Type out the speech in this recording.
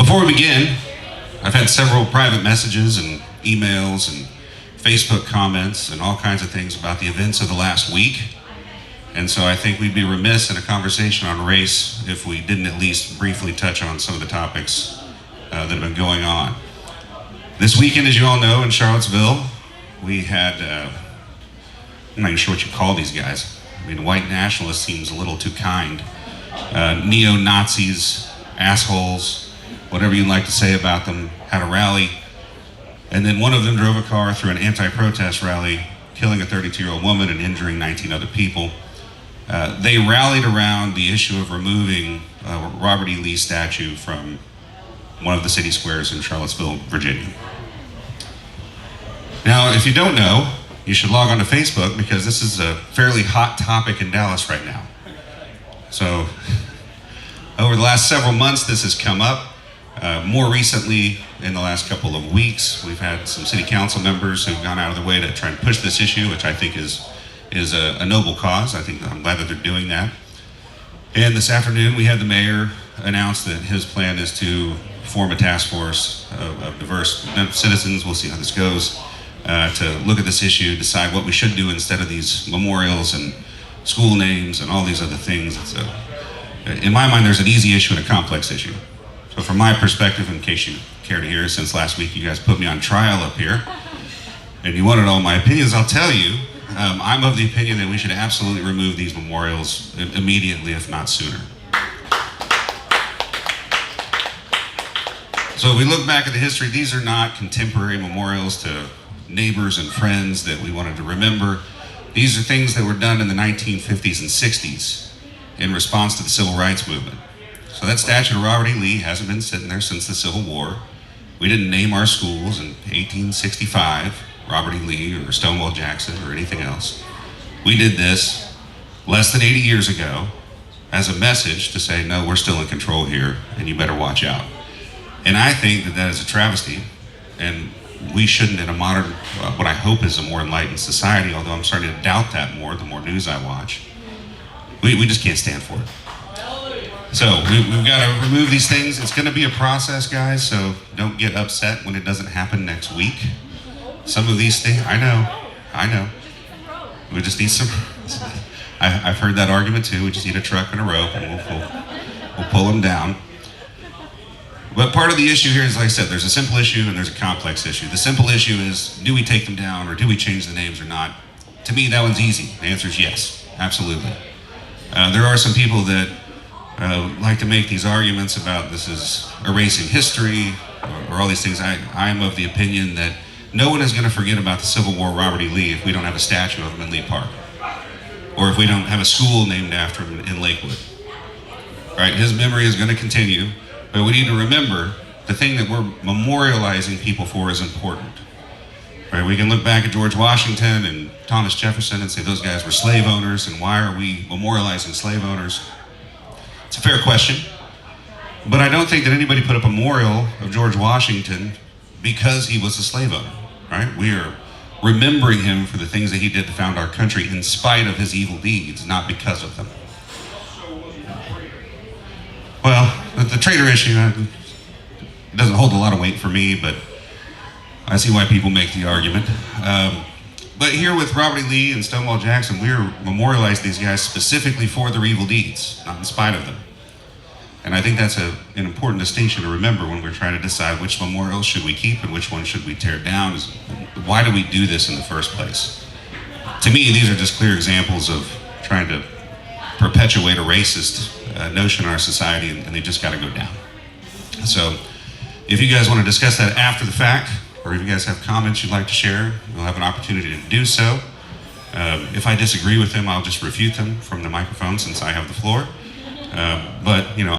Before we begin, I've had several private messages and emails and Facebook comments and all kinds of things about the events of the last week. And so I think we'd be remiss in a conversation on race if we didn't at least briefly touch on some of the topics that have been going on. This weekend, as you all know, in Charlottesville, we had, I'm not even sure what you call these guys. I mean, white nationalist seems a little too kind. Neo-Nazis, assholes, whatever you'd like to say about them, had a rally. And then one of them drove a car through an anti-protest rally, killing a 32-year-old woman and injuring 19 other people. They rallied around the issue of removing Robert E. Lee's statue from one of the city squares in Charlottesville, Virginia. Now, if you don't know, you should log on to Facebook because this is a fairly hot topic in Dallas right now. So, over the last several months, this has come up. More recently, in the last couple of weeks, we've had some city council members who've gone out of their way to try and push this issue, which I think is a noble cause. I'm glad that they're doing that. And this afternoon, we had the mayor announce that his plan is to form a task force of diverse citizens. We'll see how this goes, to look at this issue, decide what we should do instead of these memorials and school names and all these other things. In my mind, there's an easy issue and a complex issue. So from my perspective, in case you care to hear, since last week you guys put me on trial up here, and you wanted all my opinions, I'll tell you, I'm of the opinion that we should absolutely remove these memorials immediately, if not sooner. So if we look back at the history, these are not contemporary memorials to neighbors and friends that we wanted to remember. These are things that were done in the 1950s and 60s in response to the Civil Rights Movement. So that statue of Robert E. Lee hasn't been sitting there since the Civil War. We didn't name our schools in 1865, Robert E. Lee or Stonewall Jackson or anything else. We did this less than 80 years ago as a message to say, no, we're still in control here and you better watch out. And I think that that is a travesty, and we shouldn't, in a modern, what I hope is a more enlightened society, although I'm starting to doubt that more the more news I watch, we just can't stand for it. So we've got to remove these things. It's going to be a process, guys, so don't get upset when it doesn't happen next week. Some of these things, I know. We just need some, I've heard that argument too. We just need a truck and a rope and we'll pull them down. But part of the issue here is, like I said, there's a simple issue and there's a complex issue. The simple issue is, do we take them down or do we change the names or not? To me, that one's easy. The answer is yes, absolutely. There are some people that like to make these arguments about this is erasing history or all these things. I am of the opinion that no one is going to forget about the Civil War Robert E. Lee if we don't have a statue of him in Lee Park, or if we don't have a school named after him in Lakewood. Right? His memory is going to continue, but we need to remember the thing that we're memorializing people for is important. Right? We can look back at George Washington and Thomas Jefferson and say those guys were slave owners, and why are we memorializing slave owners? It's a fair question, but I don't think that anybody put up a memorial of George Washington because he was a slave owner, right? We are remembering him for the things that he did to found our country in spite of his evil deeds, not because of them. Well, the traitor issue, it doesn't hold a lot of weight for me, but I see why people make the argument. But here with Robert E. Lee and Stonewall Jackson, we are memorializing these guys specifically for their evil deeds, not in spite of them. And I think that's an important distinction to remember when we're trying to decide which memorials should we keep and which ones should we tear down. Why do we do this in the first place? To me, these are just clear examples of trying to perpetuate a racist notion in our society, and they just got to go down. So if you guys want to discuss that after the fact, or if you guys have comments you'd like to share, you'll have an opportunity to do so. If I disagree with them, I'll just refute them from the microphone since I have the floor. But, you know,